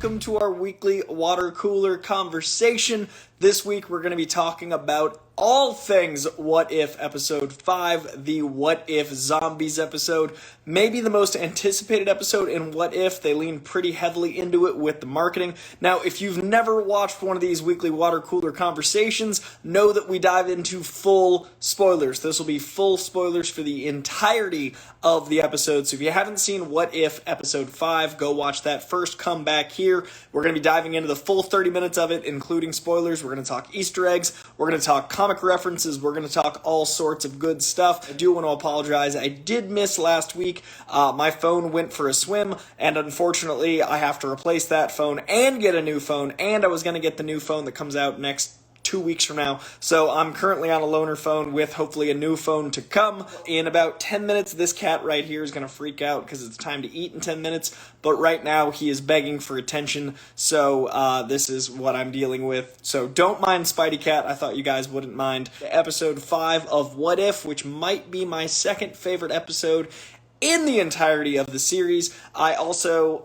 welcome to our weekly water cooler conversation. This week we're going to be talking about all things What If Episode 5, the What If Zombies episode. Maybe the most anticipated episode in What If. They lean pretty heavily into it with the marketing. Now, if you've never watched one of these weekly water cooler conversations, know that we dive into full spoilers. This will be full spoilers for the entirety of the episode. So if you haven't seen What If Episode 5, go watch that first. Come back here. We're going to be diving into the full 30 minutes of it, including spoilers. We're going to talk Easter eggs. We're going to talk comic references. We're going to talk all sorts of good stuff. I do want to apologize. I did miss last week. My phone went for a swim, and unfortunately, I have to replace that phone and get a new phone, and I was going to get the new phone that comes out next 2 weeks from now. So I'm currently on a loaner phone with hopefully a new phone to come. In about 10 minutes, this cat right here is going to freak out because it's time to eat in 10 minutes. But right now, he is begging for attention. So this is what I'm dealing with. So don't mind Spidey Cat. I thought you guys wouldn't mind. Episode 5 of What If, which might be my second favorite episode in the entirety of the series. I also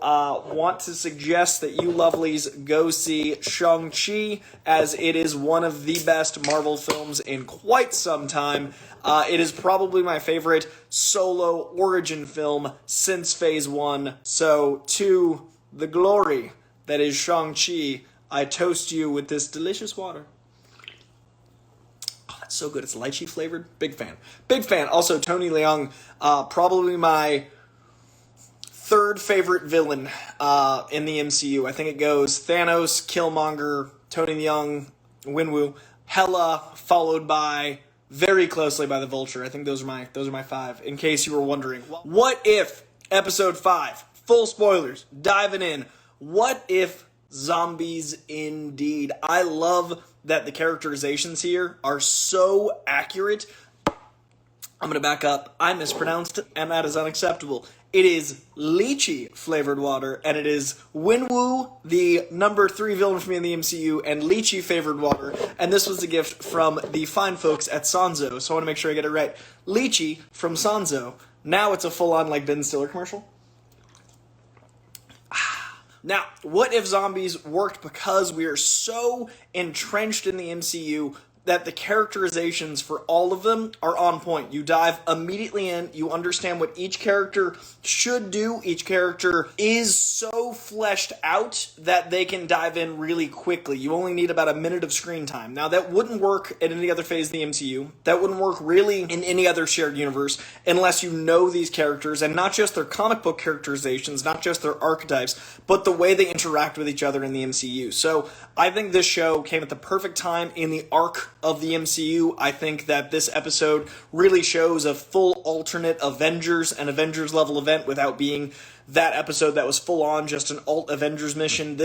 want to suggest that you lovelies go see Shang-Chi, as it is one of the best Marvel films in quite some time. It is probably my favorite solo origin film since Phase 1. So, to the glory that is Shang-Chi, I toast you with this delicious water. It's so good. It's lychee flavored. Big fan. Big fan. Also, Tony Leung, probably my third favorite villain in the MCU. I think it goes Thanos, Killmonger, Tony Leung, Winwu, Hela, followed by very closely by the Vulture. I think those are my five. In case you were wondering, What If Episode 5? Full spoilers. Diving in. What if zombies indeed? I love that the characterizations here are so accurate. I'm going to back up. I mispronounced it, and that is unacceptable. It is lychee flavored water, and it is Winwu, the number 3 villain for me in the MCU, and lychee flavored water. And this was a gift from the fine folks at Sanzo, so I want to make sure I get it right. Lychee from Sanzo. Now it's a full-on like Ben Stiller commercial. Now, What If Zombies worked because we are so entrenched in the MCU that the characterizations for all of them are on point. You dive immediately in, you understand what each character should do. Each character is so fleshed out that they can dive in really quickly. You only need about a minute of screen time. Now, that wouldn't work in any other phase of the MCU. That wouldn't work really in any other shared universe unless you know these characters, and not just their comic book characterizations, not just their archetypes, but the way they interact with each other in the MCU. So I think this show came at the perfect time in the arc of the MCU. I think that this episode really shows a full alternate Avengers and Avengers level event without being that episode that was full on just an alt Avengers mission.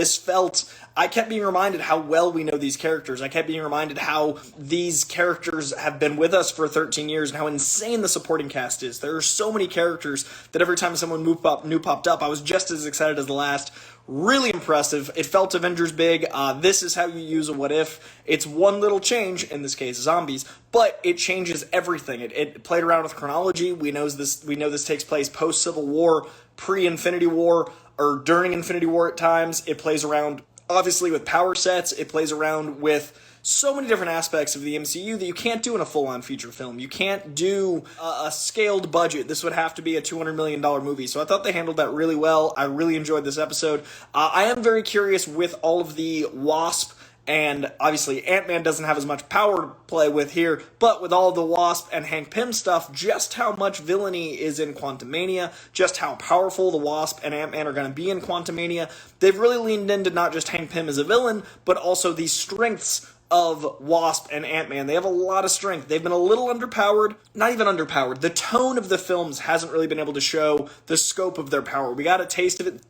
I kept being reminded how well we know these characters. I kept being reminded how these characters have been with us for 13 years and how insane the supporting cast is. There are so many characters that every time someone new popped up, I was just as excited as the last. Really impressive. It felt Avengers big. This is how you use a What If. It's one little change, in this case zombies, but it changes everything. It played around with chronology. We know this takes place post-Civil War, pre-Infinity War, or during Infinity War at times. It plays around, obviously, with power sets. It plays around with so many different aspects of the MCU that you can't do in a full-on feature film. You can't do a scaled budget. This would have to be a $200 million movie. So I thought they handled that really well. I really enjoyed this episode. I am very curious with all of the Wasp, and obviously Ant-Man doesn't have as much power to play with here, but with all of the Wasp and Hank Pym stuff, just how much villainy is in Quantumania, just how powerful the Wasp and Ant-Man are going to be in Quantumania. They've really leaned into not just Hank Pym as a villain, but also the strengths of Wasp and Ant-Man. They have a lot of strength. They've been a little underpowered. Not even underpowered. The tone of the films hasn't really been able to show the scope of their power. We got a taste of it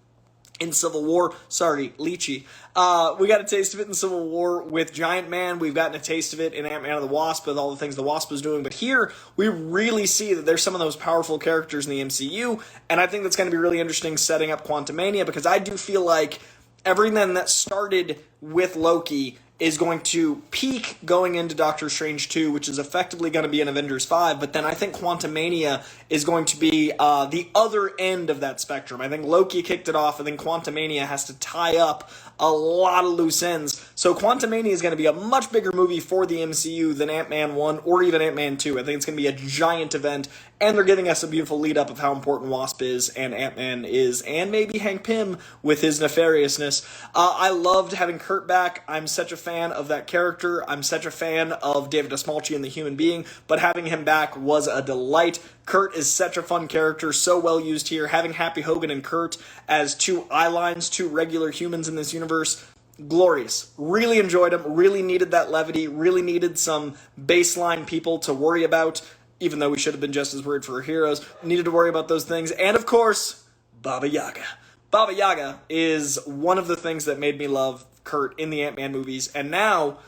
in Civil War. Sorry, lychee. We got a taste of it in Civil War with Giant Man. We've gotten a taste of it in Ant-Man and the Wasp with all the things the Wasp was doing. But here, we really see that there's some of those powerful characters in the MCU, and I think that's going to be really interesting setting up Quantumania, because I do feel like everything that started with Loki is going to peak going into Doctor Strange 2, which is effectively going to be an Avengers 5, but then I think Quantumania is going to be the other end of that spectrum. I think Loki kicked it off, and then Quantumania has to tie up a lot of loose ends. So Quantumania is going to be a much bigger movie for the MCU than Ant-Man 1 or even Ant-Man 2. I think it's going to be a giant event, and they're giving us a beautiful lead-up of how important Wasp is and Ant-Man is, and maybe Hank Pym with his nefariousness. I loved having Kurt back. I'm such a fan of that character. I'm such a fan of David Dastmalchi and the human being, but having him back was a delight. Kurt is such a fun character, so well used here. Having Happy Hogan and Kurt as two eye lines, two regular humans in this universe, glorious. Really enjoyed him, really needed that levity, really needed some baseline people to worry about, even though we should have been just as worried for our heroes. Needed to worry about those things. And of course, Baba Yaga. Baba Yaga is one of the things that made me love Kurt in the Ant-Man movies, and now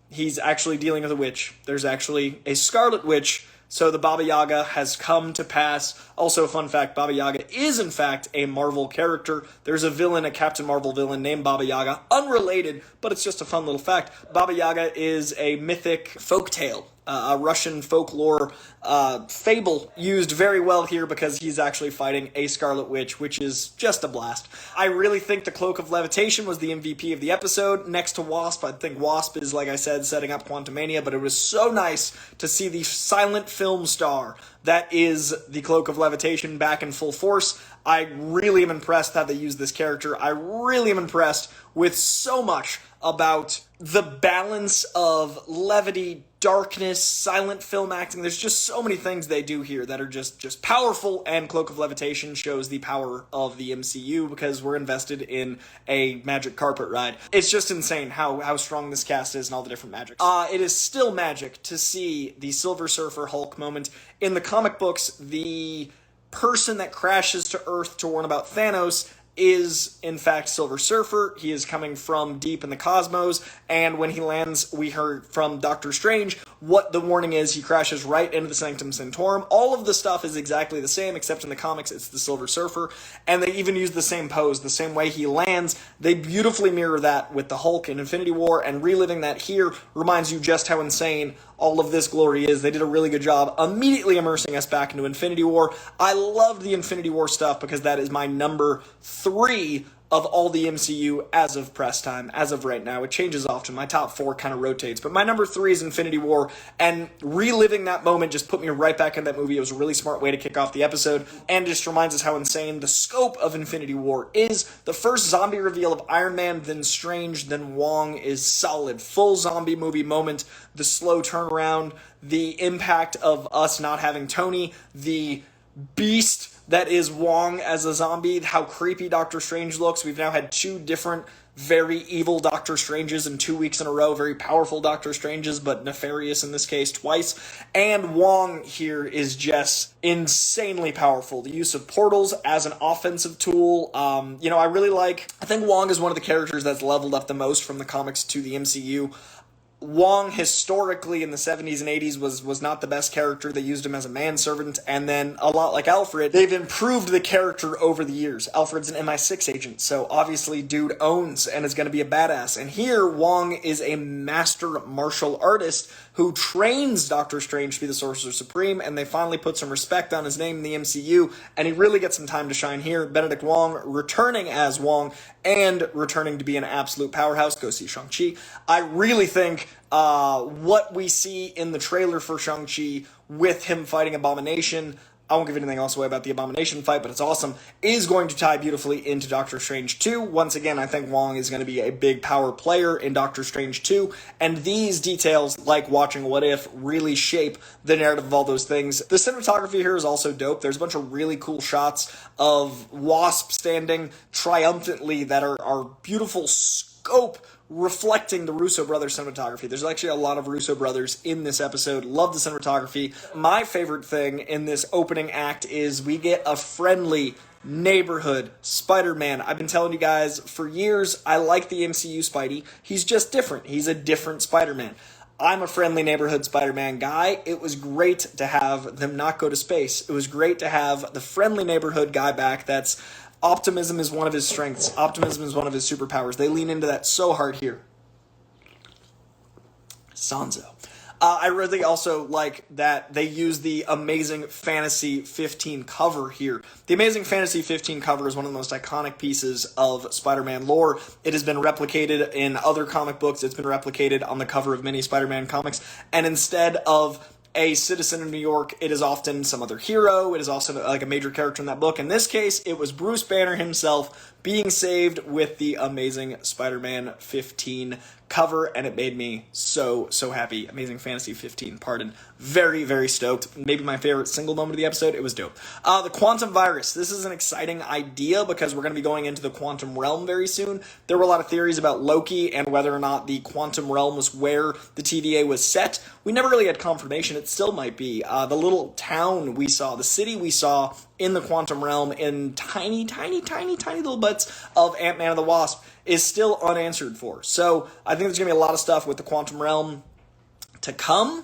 he's actually dealing with a witch. There's actually a Scarlet Witch, so the Baba Yaga has come to pass. Also, fun fact, Baba Yaga is in fact a Marvel character. There's a villain, a Captain Marvel villain named Baba Yaga. Unrelated, but it's just a fun little fact. Baba Yaga is a mythic folktale, a Russian folklore fable used very well here because he's actually fighting a Scarlet Witch, which is just a blast. I really think the Cloak of Levitation was the MVP of the episode. Next to Wasp, I think Wasp is, like I said, setting up Quantumania, but it was so nice to see the silent film star that is the Cloak of Levitation back in full force. I really am impressed how they use this character. I really am impressed with so much about the balance of levity, darkness, silent film acting. There's just so many things they do here that are just powerful, and Cloak of Levitation shows the power of the MCU because we're invested in a magic carpet ride. It's just insane how strong this cast is and all the different magics. It is still magic to see the Silver Surfer Hulk moment. In the comic books, the person that crashes to Earth to warn about Thanos is, in fact, Silver Surfer. He is coming from deep in the cosmos, and when he lands, we heard from Doctor Strange what the warning is. He crashes right into the Sanctum Sanctorum. All of the stuff is exactly the same, except in the comics, it's the Silver Surfer, and they even use the same pose, the same way he lands. They beautifully mirror that with the Hulk in Infinity War, and reliving that here reminds you just how insane all of this glory is. They did a really good job immediately immersing us back into Infinity War. I loved the Infinity War stuff because that is my number 3 of all the MCU as of press time, as of right now. It changes often. My top 4 kind of rotates, but my number 3 is Infinity War, and reliving that moment just put me right back in that movie. It was a really smart way to kick off the episode, and just reminds us how insane the scope of Infinity War is. The first zombie reveal of Iron Man, then Strange, then Wong is solid. Full zombie movie moment, the slow turnaround, the impact of us not having Tony, the beast that is Wong as a zombie, how creepy Doctor Strange looks. We've now had 2 different very evil Doctor Stranges in 2 weeks in a row, very powerful Doctor Stranges, but nefarious in this case twice. And Wong here is just insanely powerful. The use of portals as an offensive tool, I think Wong is one of the characters that's leveled up the most from the comics to the MCU. Wong, historically, in the 70s and 80s, was not the best character. They used him as a manservant, and then, a lot like Alfred, they've improved the character over the years. Alfred's an MI6 agent, so obviously dude owns and is going to be a badass. And here, Wong is a master martial artist who trains Doctor Strange to be the Sorcerer Supreme, and they finally put some respect on his name in the MCU, and he really gets some time to shine here. Benedict Wong returning as Wong, and returning to be an absolute powerhouse. Go see Shang-Chi. I really think what we see in the trailer for Shang-Chi with him fighting Abomination, I won't give anything else away about the Abomination fight, but it's awesome, is going to tie beautifully into Doctor Strange 2. Once again, I think Wong is going to be a big power player in Doctor Strange 2, and these details, like watching What If, really shape the narrative of all those things. The cinematography here is also dope. There's a bunch of really cool shots of Wasp standing triumphantly that are beautiful scope, reflecting the Russo brothers cinematography. There's actually a lot of Russo brothers in this episode. Love the cinematography. My favorite thing in this opening act is we get a friendly neighborhood Spider-Man. I've been telling you guys for years, I like the MCU Spidey. He's just different. He's a different Spider-Man. I'm a friendly neighborhood Spider-Man guy. It was great to have them not go to space. It was great to have the friendly neighborhood guy back. That's optimism is one of his strengths. Optimism is one of his superpowers. They lean into that so hard here. Sanzo. I really also like that they use the Amazing Fantasy 15 cover here. The Amazing Fantasy 15 cover is one of the most iconic pieces of Spider-Man lore. It has been replicated in other comic books. It's been replicated on the cover of many Spider-Man comics. And instead of a citizen of New York, it is often some other hero. It is also like a major character in that book. In this case, it was Bruce Banner himself being saved with the Amazing Spider-Man 15 cover, and it made me so happy. Amazing Fantasy 15, pardon. Very, very stoked. Maybe my favorite single moment of the episode. It was dope. The quantum virus. This is an exciting idea because we're going to be going into the quantum realm very soon. There were a lot of theories about Loki and whether or not the quantum realm was where the TVA was set. We never really had confirmation. It still might be. The little town we saw, the city we saw in the quantum realm in tiny little bits of Ant-Man and the Wasp is still unanswered for. So I think there's going to be a lot of stuff with the quantum realm to come.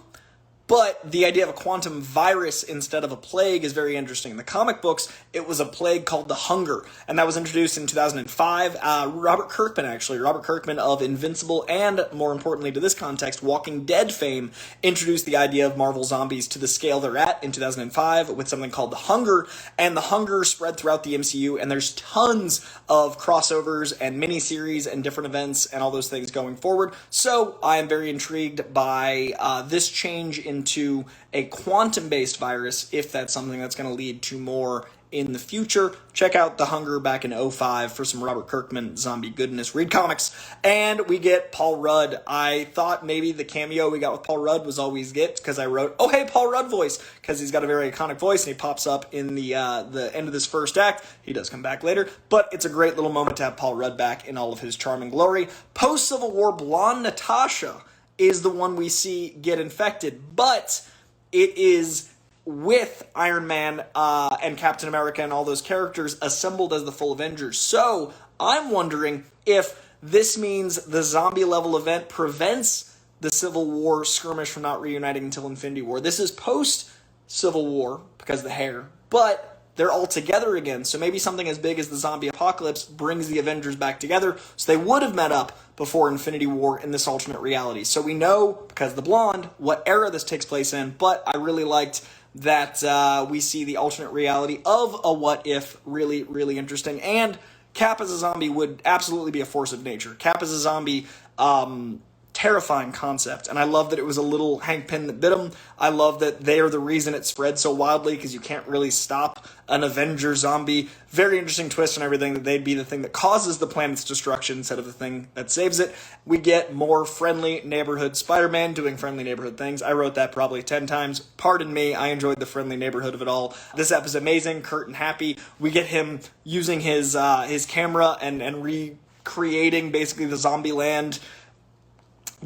But the idea of a quantum virus instead of a plague is very interesting. In the comic books, it was a plague called the Hunger, and that was introduced in 2005. Robert Kirkman of Invincible, and more importantly to this context, Walking Dead fame, introduced the idea of Marvel zombies to the scale they're at in 2005 with something called the Hunger, and the Hunger spread throughout the MCU, and there's tons of crossovers and miniseries and different events and all those things going forward. So I am very intrigued by this change into a quantum-based virus, if that's something that's going to lead to more in the future. Check out The Hunger back in 2005 for some Robert Kirkman zombie goodness. Read comics. And we get Paul Rudd. I thought maybe the cameo we got with Paul Rudd was all we get, because I wrote, oh, hey, Paul Rudd voice, because he's got a very iconic voice, and he pops up in the end of this first act. He does come back later, but it's a great little moment to have Paul Rudd back in all of his charming glory. Post-Civil War, blonde Natasha is the one we see get infected, but it is with Iron Man and Captain America and all those characters assembled as the full Avengers. So I'm wondering if this means the zombie level event prevents the Civil War skirmish from not reuniting until Infinity War. This is post-Civil War because of the hair, but they're all together again. So maybe something as big as the zombie apocalypse brings the Avengers back together. So they would have met up before Infinity War in this alternate reality. So we know, because of the blonde, what era this takes place in, but I really liked that we see the alternate reality of a what if. Really, really interesting. And Cap as a zombie would absolutely be a force of nature. Cap as a zombie, terrifying concept, and I love that it was a little Hank Pym that bit him. I love that they are the reason it spread so wildly, because you can't really stop an Avenger zombie. Very interesting twist and everything, that they'd be the thing that causes the planet's destruction instead of the thing that saves it. We get more friendly neighborhood Spider-Man doing friendly neighborhood things. I wrote that probably 10 times. Pardon me, I enjoyed the friendly neighborhood of it all. This app is amazing. Kurt and Happy, we get him using his camera and recreating basically the zombie land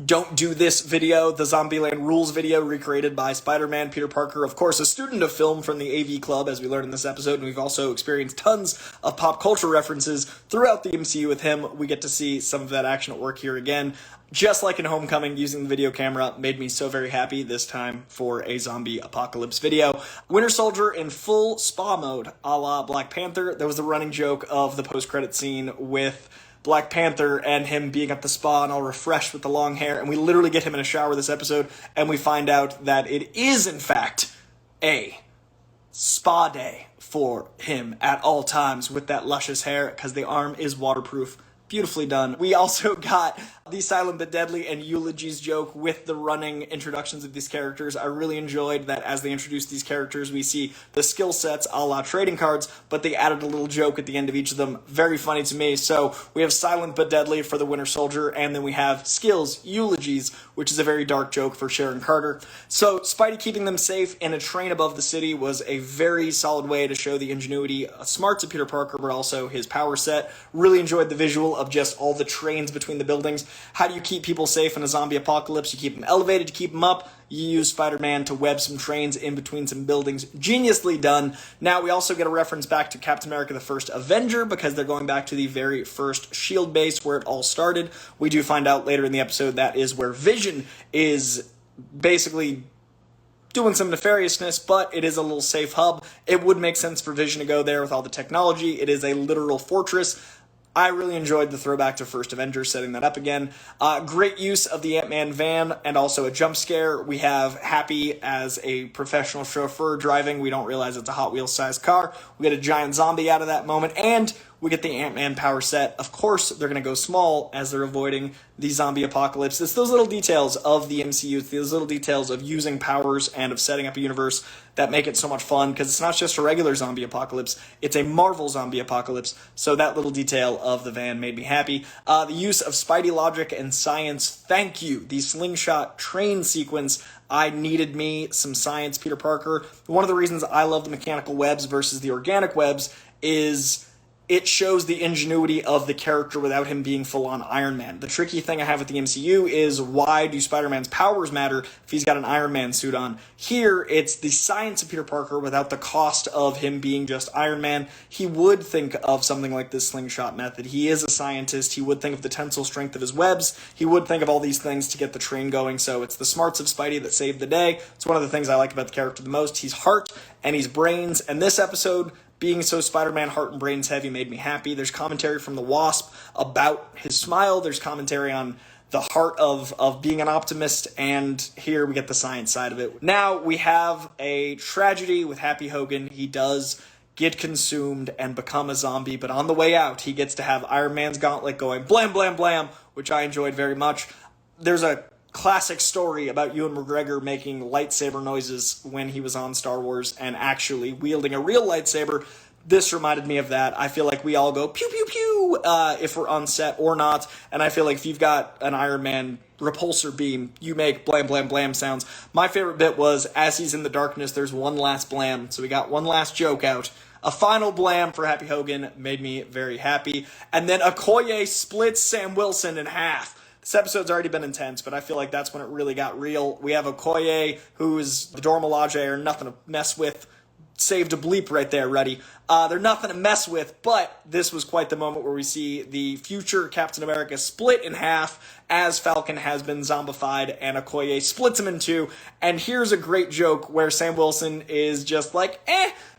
Don't Do This video, the Zombieland Rules video recreated by Spider-Man, Peter Parker, of course, a student of film from the AV Club, as we learned in this episode, and we've also experienced tons of pop culture references throughout the MCU with him. We get to see some of that action at work here again. Just like in Homecoming, using the video camera made me so very happy, this time for a zombie apocalypse video. Winter Soldier in full spa mode, a la Black Panther. There was the running joke of the post-credit scene with Black Panther and him being at the spa and all refreshed with the long hair, and we literally get him in a shower this episode, and we find out that it is, in fact, a spa day for him at all times with that luscious hair, because the arm is waterproof. Beautifully done. We also got the Silent but Deadly and Eulogies joke with the running introductions of these characters. I really enjoyed that as they introduced these characters, we see the skill sets a la trading cards, but they added a little joke at the end of each of them. Very funny to me. So we have Silent but Deadly for the Winter Soldier, and then we have Skills, Eulogies, which is a very dark joke for Sharon Carter. So Spidey keeping them safe in a train above the city was a very solid way to show the ingenuity, smarts of Peter Parker, but also his power set. Really enjoyed the visual of just all the trains between the buildings. How do you keep people safe in a zombie apocalypse? You keep them elevated, you keep them up. You use Spider-Man to web some trains in between some buildings. Geniusly done. Now we also get a reference back to Captain America the First Avenger, because they're going back to the very first SHIELD base where it all started. We do find out later in the episode that is where Vision is basically doing some nefariousness, but it is a little safe hub. It would make sense for Vision to go there with all the technology. It is a literal fortress. I really enjoyed the throwback to First Avengers, setting that up again. Great use of the Ant-Man van and also a jump scare. We have Happy as a professional chauffeur driving. We don't realize it's a Hot Wheels-sized car. We get a giant zombie out of that moment, and we get the Ant-Man power set. Of course, they're going to go small as they're avoiding the zombie apocalypse. It's those little details of the MCU, it's those little details of using powers and of setting up a universe that make it so much fun, because it's not just a regular zombie apocalypse, it's a Marvel zombie apocalypse. So that little detail of the van made me happy. The use of Spidey logic and science, thank you. The slingshot train sequence, I needed me some science, Peter Parker. One of the reasons I love the mechanical webs versus the organic webs is it shows the ingenuity of the character without him being full-on Iron Man. The tricky thing I have with the MCU is, why do Spider-Man's powers matter if he's got an Iron Man suit on? Here, it's the science of Peter Parker without the cost of him being just Iron Man. He would think of something like this slingshot method. He is a scientist. He would think of the tensile strength of his webs. He would think of all these things to get the train going. So it's the smarts of Spidey that saved the day. It's one of the things I like about the character the most. He's heart and he's brains. And this episode, being so Spider-Man heart and brains heavy, made me happy. There's commentary from the Wasp about his smile. There's commentary on the heart of being an optimist, and here we get the science side of it. Now we have a tragedy with Happy Hogan. He does get consumed and become a zombie, but on the way out, he gets to have Iron Man's gauntlet going blam, blam, blam, which I enjoyed very much. There's a classic story about Ewan McGregor making lightsaber noises when he was on Star Wars and actually wielding a real lightsaber. This reminded me of that. I feel like we all go pew, pew, pew if we're on set or not, and I feel like if you've got an Iron Man repulsor beam, you make blam, blam, blam sounds. My favorite bit was, as he's in the darkness, there's one last blam, so we got one last joke out. A final blam for Happy Hogan made me very happy. And then Okoye splits Sam Wilson in half. This episode's already been intense, but I feel like that's when it really got real. We have Okoye, who's the Dora Milaje are nothing to mess with. Saved a bleep right there, ready. They're nothing to mess with, but this was quite the moment where we see the future Captain America split in half as Falcon has been zombified, and Okoye splits him in two. And here's a great joke where Sam Wilson is just like,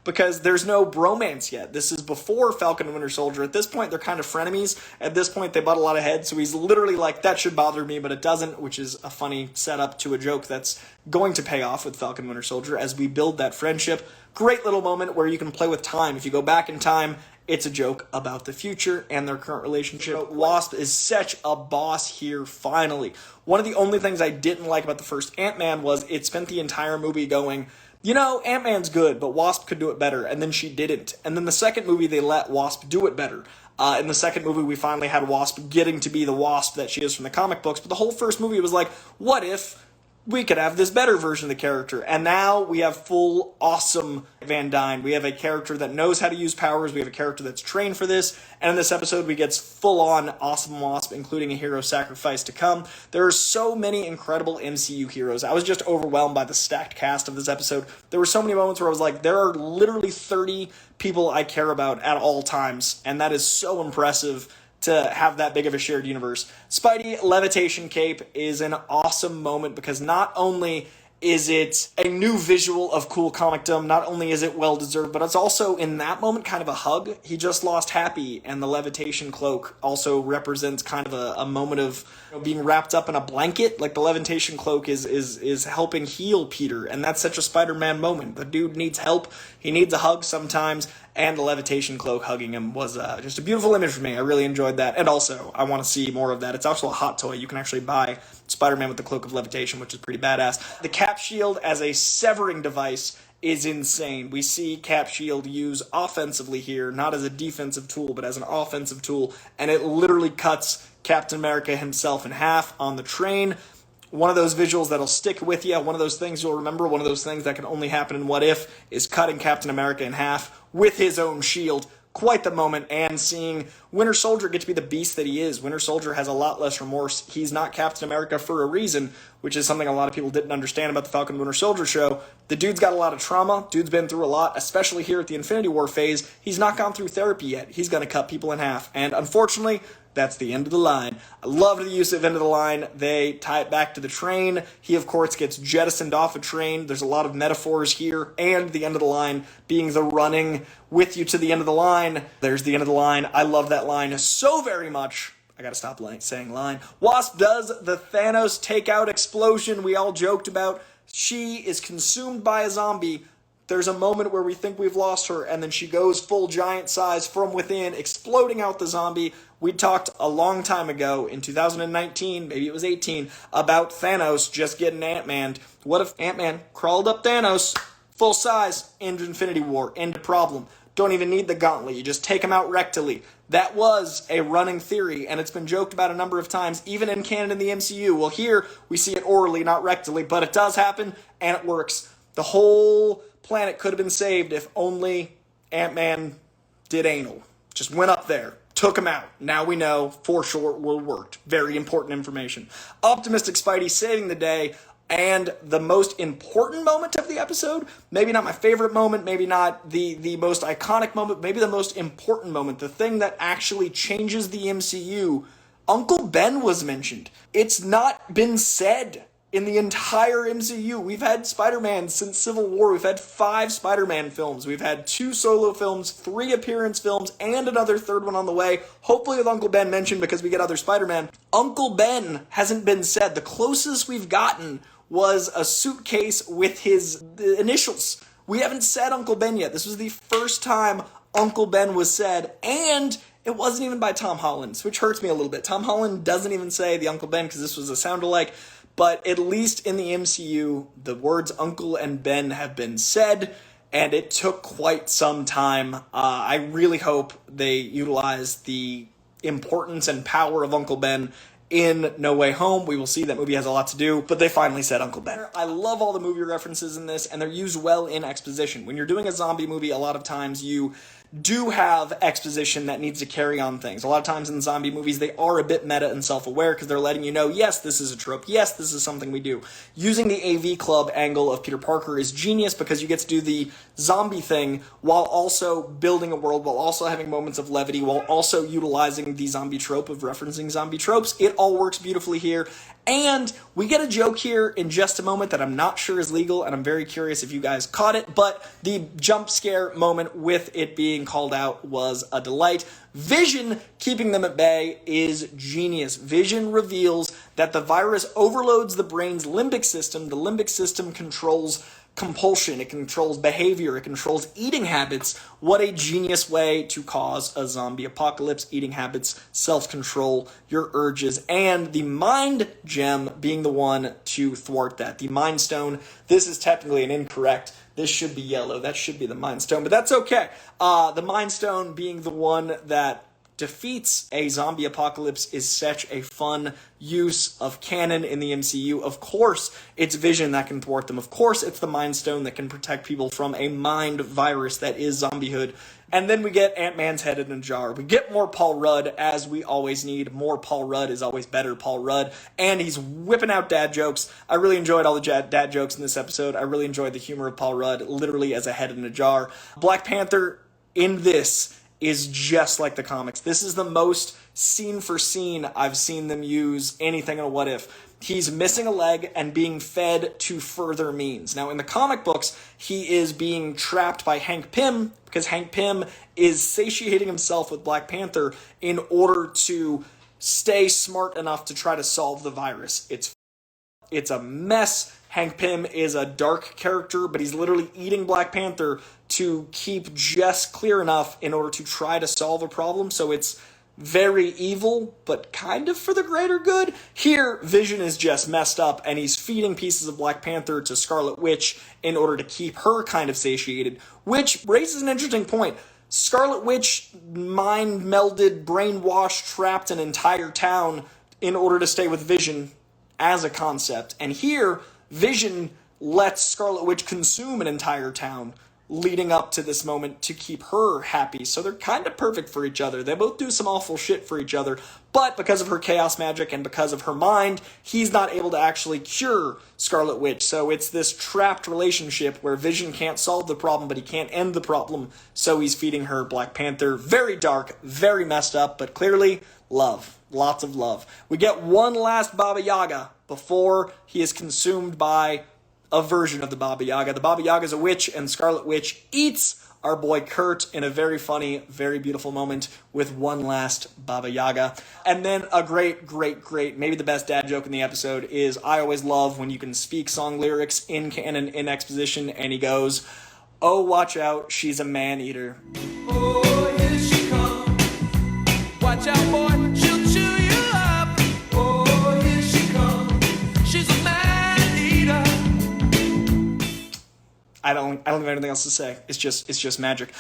because there's no bromance yet. This is before Falcon and Winter Soldier. At this point, they're kind of frenemies. At this point, they butt a lot of heads, so he's literally like, that should bother me, but it doesn't, which is a funny setup to a joke that's going to pay off with Falcon and Winter Soldier as we build that friendship. Great little moment where you can play with time. If you go back in time, it's a joke about the future and their current relationship. Wasp is such a boss here, finally. One of the only things I didn't like about the first Ant-Man was it spent the entire movie going, you know, Ant-Man's good, but Wasp could do it better, and then she didn't. And then the second movie, they let Wasp do it better. In the second movie, we finally had Wasp getting to be the Wasp that she is from the comic books, but the whole first movie was like, what if we could have this better version of the character? And now we have full, awesome Van Dyne. We have a character that knows how to use powers. We have a character that's trained for this. And in this episode, we get full-on awesome Wasp, including a hero sacrifice to come. There are so many incredible MCU heroes. I was just overwhelmed by the stacked cast of this episode. There were so many moments where I was like, there are literally 30 people I care about at all times. And that is so impressive to have that big of a shared universe. Spidey levitation cape is an awesome moment because not only is it a new visual of cool comicdom, not only is it well-deserved, but it's also, in that moment, kind of a hug. He just lost Happy, and the levitation cloak also represents kind of a moment of being wrapped up in a blanket. Like, the levitation cloak is helping heal Peter, and that's such a Spider-Man moment. The dude needs help. He needs a hug sometimes, and the levitation cloak hugging him was just a beautiful image for me. I really enjoyed that, and also, I want to see more of that. It's also a hot toy. You can actually buy Spider-Man with the Cloak of Levitation, which is pretty badass. The Cap Shield as a severing device is insane. We see Cap Shield used offensively here, not as a defensive tool, but as an offensive tool, and it literally cuts Captain America himself in half on the train. One of those visuals that'll stick with you, one of those things you'll remember, one of those things that can only happen in What If, is cutting Captain America in half with his own shield. Quite the moment, and seeing Winter Soldier get to be the beast that he is. Winter Soldier has a lot less remorse. He's not Captain America for a reason, which is something a lot of people didn't understand about the Falcon and Winter Soldier show. The dude's got a lot of trauma. Dude's been through a lot, especially here at the Infinity War phase. He's not gone through therapy yet. He's going to cut people in half. And unfortunately, That's the end of the line. I loved the use of end of the line. They tie it back to the train. He, of course, gets jettisoned off a train. There's a lot of metaphors here. And the end of the line being the running with you to the end of the line. There's the end of the line. I love that line so very much. I gotta stop saying line. Wasp does the Thanos takeout explosion we all joked about. She is consumed by a zombie. There's a moment where we think we've lost her, and then she goes full giant size from within, exploding out the zombie. We talked a long time ago, in 2019, maybe it was 18, about Thanos just getting Ant-Man. What if Ant-Man crawled up Thanos, full size, into Infinity War, end of problem. Don't even need the gauntlet, you just take him out rectally. That was a running theory, and it's been joked about a number of times, even in canon in the MCU. Well, here, we see it orally, not rectally, but it does happen, and it works. The whole planet could have been saved if only Ant-Man did anal. Just went up there, took him out. Now we know for sure it worked. Very important information. Optimistic Spidey saving the day, and the most important moment of the episode, maybe not my favorite moment, maybe not the most iconic moment, maybe the most important moment, the thing that actually changes the MCU. Uncle Ben was mentioned. It's not been said in the entire MCU. We've had Spider-Man since Civil War. We've had 5 Spider-Man films. We've had 2 solo films, 3 appearance films, and another third one on the way. Hopefully with Uncle Ben mentioned because we get other Spider-Man. Uncle Ben hasn't been said. The closest we've gotten was a suitcase with his initials. We haven't said Uncle Ben yet. This was the first time Uncle Ben was said, and it wasn't even by Tom Holland, which hurts me a little bit. Tom Holland doesn't even say the Uncle Ben because this was a sound-alike. But at least in the MCU, the words Uncle and Ben have been said, and it took quite some time. I really hope they utilize the importance and power of Uncle Ben in No Way Home. We will see. That movie has a lot to do, but they finally said Uncle Ben. I love all the movie references in this, and they're used well in exposition. When you're doing a zombie movie, a lot of times you do have exposition that needs to carry on things. A lot of times in zombie movies, they are a bit meta and self-aware because they're letting you know, yes, this is a trope. Yes, this is something we do. Using the AV Club angle of Peter Parker is genius because you get to do the zombie thing while also building a world, while also having moments of levity, while also utilizing the zombie trope of referencing zombie tropes. It all works beautifully here. And we get a joke here in just a moment that I'm not sure is legal, and I'm very curious if you guys caught it, but the jump scare moment with it being called out was a delight. Vision keeping them at bay is genius. Vision reveals that the virus overloads the brain's limbic system. The limbic system controls compulsion, it controls behavior, it controls eating habits. What a genius way to cause a zombie apocalypse. Eating habits, self-control, your urges, and the mind gem being the one to thwart that. The mind stone, this is technically an incorrect. This should be yellow. That should be the mind stone, but that's okay. The mind stone being the one that defeats a zombie apocalypse is such a fun use of canon in the MCU. Of course, it's Vision that can thwart them. Of course, it's the Mind Stone that can protect people from a mind virus that is zombiehood. And then we get Ant-Man's head in a jar. We get more Paul Rudd, as we always need. More Paul Rudd is always better Paul Rudd. And he's whipping out dad jokes. I really enjoyed all the dad jokes in this episode. I really enjoyed the humor of Paul Rudd, literally as a head in a jar. Black Panther in this is just like the comics. This is the most scene for scene I've seen them use anything in a what if. He's missing a leg and being fed to further means. Now, in the comic books, he is being trapped by Hank Pym because Hank Pym is satiating himself with Black Panther in order to stay smart enough to try to solve the virus. It's a mess. Hank Pym is a dark character, but he's literally eating Black Panther to keep just clear enough in order to try to solve a problem. So it's very evil, but kind of for the greater good. Here, Vision is just messed up, and he's feeding pieces of Black Panther to Scarlet Witch in order to keep her kind of satiated, which raises an interesting point. Scarlet Witch mind-melded, brainwashed, trapped an entire town in order to stay with Vision as a concept. And here, Vision lets Scarlet Witch consume an entire town, leading up to this moment to keep her happy. So they're kind of perfect for each other. They both do some awful shit for each other, but because of her chaos magic and because of her mind, he's not able to actually cure Scarlet Witch. So it's this trapped relationship where Vision can't solve the problem, but he can't end the problem, so he's feeding her Black Panther. Very dark, very messed up, but clearly love. Lots of love. We get one last Baba Yaga before he is consumed by a version of the Baba Yaga. The Baba Yaga is a witch, and Scarlet Witch eats our boy Kurt in a very funny, very beautiful moment with one last Baba Yaga. And then a great, maybe the best dad joke in the episode is, I always love when you can speak song lyrics in canon, in exposition, and he goes, "Oh, watch out, she's a man-eater." Oh, here she comes. Watch out, boy, she'll chew you up. Oh, here she comes. She's a man-eater. I don't have anything else to say. It's just magic.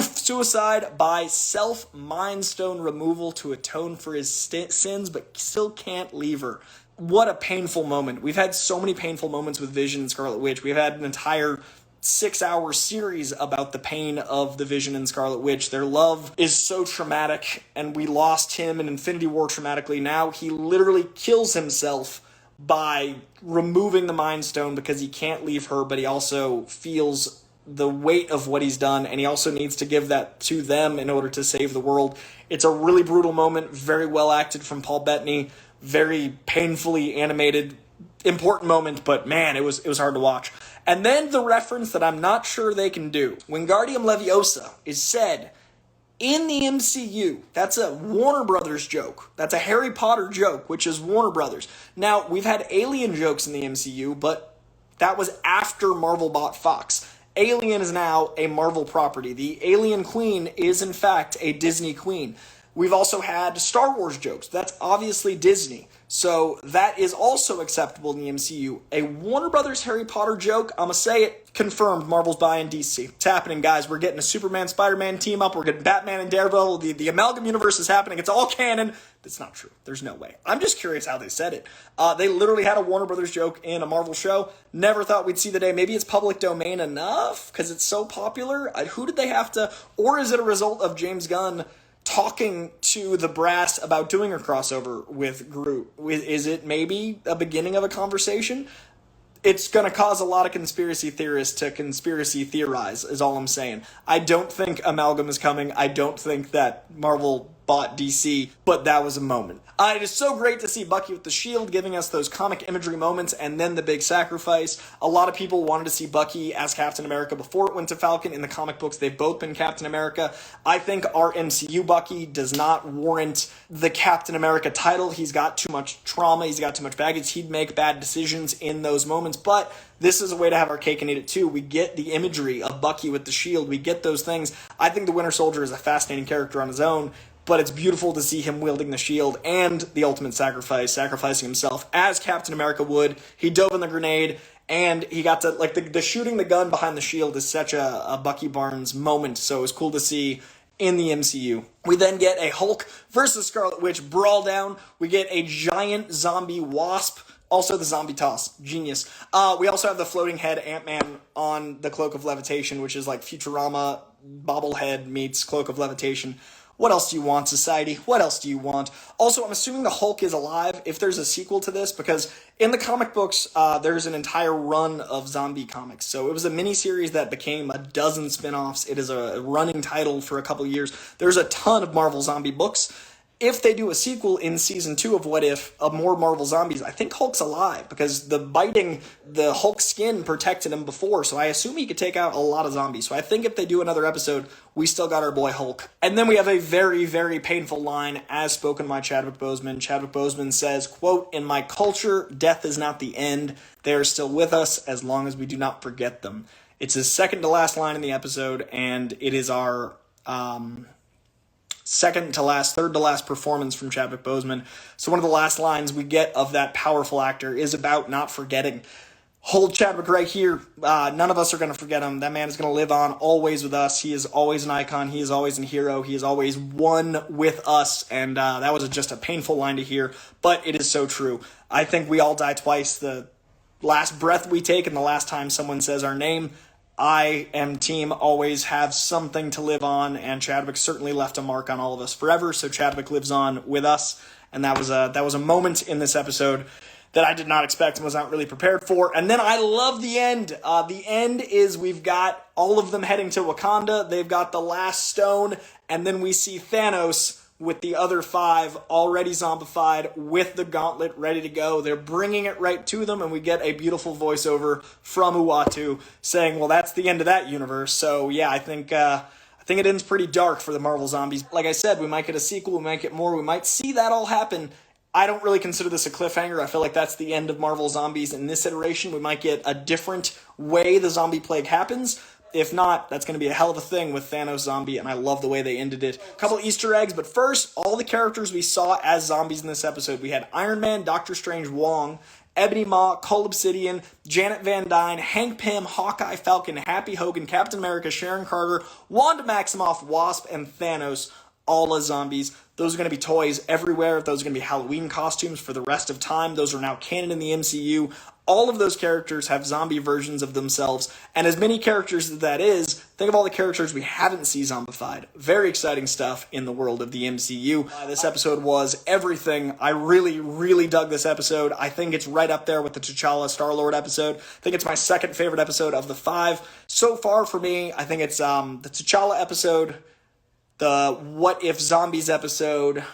Suicide by self-Mind Stone removal to atone for his sins, but still can't leave her. What a painful moment. We've had so many painful moments with Vision and Scarlet Witch. We've had an entire 6-hour series about the pain of the Vision and Scarlet Witch. Their love is so traumatic, and we lost him in Infinity War traumatically. Now he literally kills himself by removing the Mind Stone because he can't leave her, but he also feels the weight of what he's done, and he also needs to give that to them in order to save the world. It's a really brutal moment, very well acted from Paul Bettany, very painfully animated, important moment, but man, it was hard to watch. And then the reference that I'm not sure they can do. Wingardium Leviosa is said in the MCU. That's a Warner Brothers joke. That's a Harry Potter joke, which is Warner Brothers. Now, we've had Alien jokes in the MCU, but that was after Marvel bought Fox. Alien is now a Marvel property. The Alien Queen is, in fact, a Disney Queen. We've also had Star Wars jokes. That's obviously Disney. So that is also acceptable in the MCU. A Warner Brothers Harry Potter joke, I'm going to say it, confirmed, Marvel's buying DC. It's happening, guys. We're getting a Superman, Spider-Man team up. We're getting Batman and Daredevil. The Amalgam Universe is happening. It's all canon. That's not true. There's no way. I'm just curious how they said it. They literally had a Warner Brothers joke in a Marvel show. Never thought we'd see the day. Maybe it's public domain enough because it's so popular. Who did they have to... Or is it a result of James Gunn talking to the brass about doing a crossover with Groot? Is it maybe a beginning of a conversation? It's going to cause a lot of conspiracy theorists to conspiracy theorize, is all I'm saying. I don't think Amalgam is coming. I don't think that Marvel bought DC, but that was a moment. It is so great to see Bucky with the shield giving us those comic imagery moments and then the big sacrifice. A lot of people wanted to see Bucky as Captain America before it went to Falcon. In the comic books, they've both been Captain America. I think our MCU Bucky does not warrant the Captain America title. He's got too much trauma. He's got too much baggage. He'd make bad decisions in those moments, but this is a way to have our cake and eat it too. We get the imagery of Bucky with the shield. We get those things. I think the Winter Soldier is a fascinating character on his own, but it's beautiful to see him wielding the shield and the ultimate sacrifice, sacrificing himself as Captain America would. He dove in the grenade, and he got to, like, the shooting the gun behind the shield is such a Bucky Barnes moment, so it was cool to see in the MCU. We then get a Hulk versus Scarlet Witch brawl down. We get a giant zombie wasp. Also the zombie toss. Genius. We also have the floating head Ant-Man on the Cloak of Levitation, which is like Futurama bobblehead meets Cloak of Levitation. What else do you want, society? What else do you want? Also, I'm assuming the Hulk is alive if there's a sequel to this, because in the comic books, there's an entire run of zombie comics. So it was a miniseries that became a dozen spin-offs. It is a running title for a couple years. There's a ton of Marvel zombie books. If they do a sequel in season 2 of What If, of more Marvel Zombies, I think Hulk's alive, because the Hulk skin protected him before, so I assume he could take out a lot of zombies. So I think if they do another episode, we still got our boy Hulk. And then we have a very, very painful line, as spoken by Chadwick Boseman. Chadwick Boseman says, quote, "In my culture, death is not the end. They are still with us as long as we do not forget them." It's his second to last line in the episode, and it is our... second to last, third to last performance from Chadwick Boseman. So one of the last lines we get of that powerful actor is about not forgetting. Hold Chadwick right here. None of us are going to forget him. That man is going to live on always with us. He is always an icon. He is always a hero. He is always one with us. And that was just a painful line to hear, but it is so true. I think we all die twice. The last breath we take and the last time someone says our name. I am team always have something to live on, and Chadwick certainly left a mark on all of us forever, so Chadwick lives on with us, and that was a moment in this episode that I did not expect and was not really prepared for. And then I love the end. The end is we've got all of them heading to Wakanda. They've got the last stone, and then we see Thanos with the other 5 already zombified with the gauntlet ready to go. They're bringing it right to them, and we get a beautiful voiceover from Uatu saying, well, that's the end of that universe. So yeah, I think it ends pretty dark for the Marvel Zombies. Like I said, we might get a sequel, we might get more, we might see that all happen. I don't really consider this a cliffhanger. I feel like that's the end of Marvel Zombies in this iteration. We might get a different way the zombie plague happens. If not, that's going to be a hell of a thing with Thanos Zombie, and I love the way they ended it. A couple Easter eggs, but first, all the characters we saw as zombies in this episode. We had Iron Man, Doctor Strange, Wong, Ebony Maw, Cole Obsidian, Janet Van Dyne, Hank Pym, Hawkeye, Falcon, Happy Hogan, Captain America, Sharon Carter, Wanda Maximoff, Wasp, and Thanos, all as zombies. Those are going to be toys everywhere. Those are going to be Halloween costumes for the rest of time. Those are now canon in the MCU. All of those characters have zombie versions of themselves. And as many characters as that is, think of all the characters we haven't seen zombified. Very exciting stuff in the world of the MCU. This episode was everything. I really, really dug this episode. I think it's right up there with the T'Challa Star-Lord episode. I think it's my second favorite episode of the 5. So far for me, I think it's the T'Challa episode, the What If Zombies episode,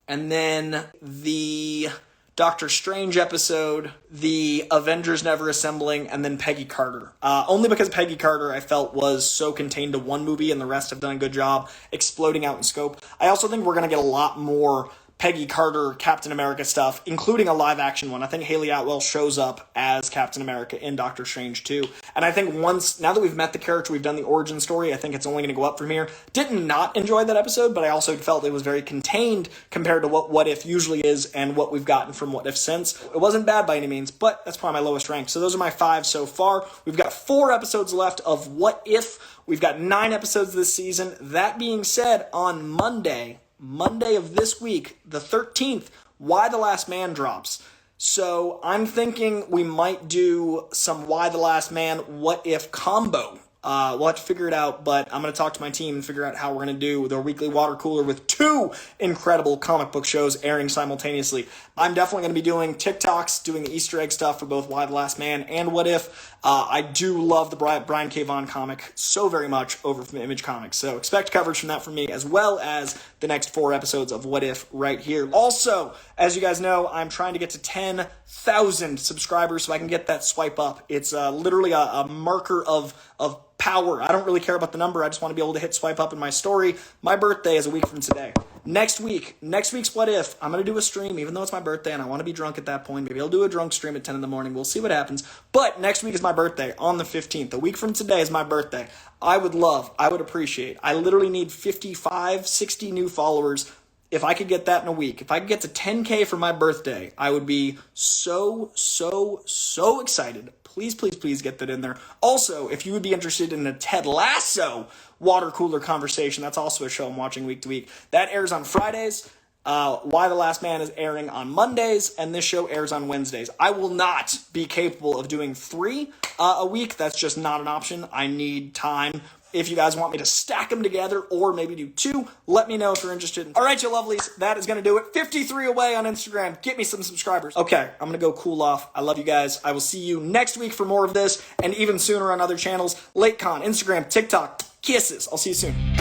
and then the Doctor Strange episode, the Avengers Never Assembling, and then Peggy Carter. Only because Peggy Carter, I felt, was so contained to one movie and the rest have done a good job exploding out in scope. I also think we're going to get a lot more Peggy Carter, Captain America stuff, including a live-action one. I think Haley Atwell shows up as Captain America in Doctor Strange 2. And I think now that we've met the character, we've done the origin story, I think it's only going to go up from here. Did not enjoy that episode, but I also felt it was very contained compared to what If usually is and what we've gotten from What If since. It wasn't bad by any means, but that's probably my lowest rank. So those are my 5 so far. We've got 4 episodes left of What If. We've got 9 episodes this season. That being said, on Monday of this week, the 13th, Why the Last Man drops. So I'm thinking we might do some Why the Last Man What If combo. We'll have to figure it out, but I'm going to talk to my team and figure out how we're going to do their weekly water cooler with 2 incredible comic book shows airing simultaneously. I'm definitely going to be doing TikToks, doing the Easter egg stuff for both Why the Last Man and What If. I do love the Brian K. Vaughan comic so very much over from Image Comics, so expect coverage from that from me, as well as the next 4 episodes of What If right here. Also, as you guys know, I'm trying to get to 10,000 subscribers so I can get that swipe up. It's literally a marker of power. I don't really care about the number. I just want to be able to hit swipe up in my story. My birthday is a week from today. Next week's What If, I'm going to do a stream, even though it's my birthday and I want to be drunk at that point. Maybe I'll do a drunk stream at 10 in the morning. We'll see what happens. But next week is my birthday on the 15th. A week from today is my birthday. I would appreciate, I literally need 55, 60 new followers. If I could get that in a week, if I could get to 10K for my birthday, I would be so excited. Please get that in there. Also, if you would be interested in a Ted Lasso water cooler conversation, that's also a show I'm watching week to week. That airs on Fridays. Why the Last Man is airing on Mondays, and this show airs on Wednesdays. I will not be capable of doing 3 a week. That's just not an option. I need time. If you guys want me to stack them together or maybe do 2, let me know if you're interested. All right, you lovelies, that is going to do it. 53 away on Instagram. Get me some subscribers. Okay, I'm going to go cool off. I love you guys. I will see you next week for more of this and even sooner on other channels. LateCon, Instagram, TikTok. Kisses. I'll see you soon.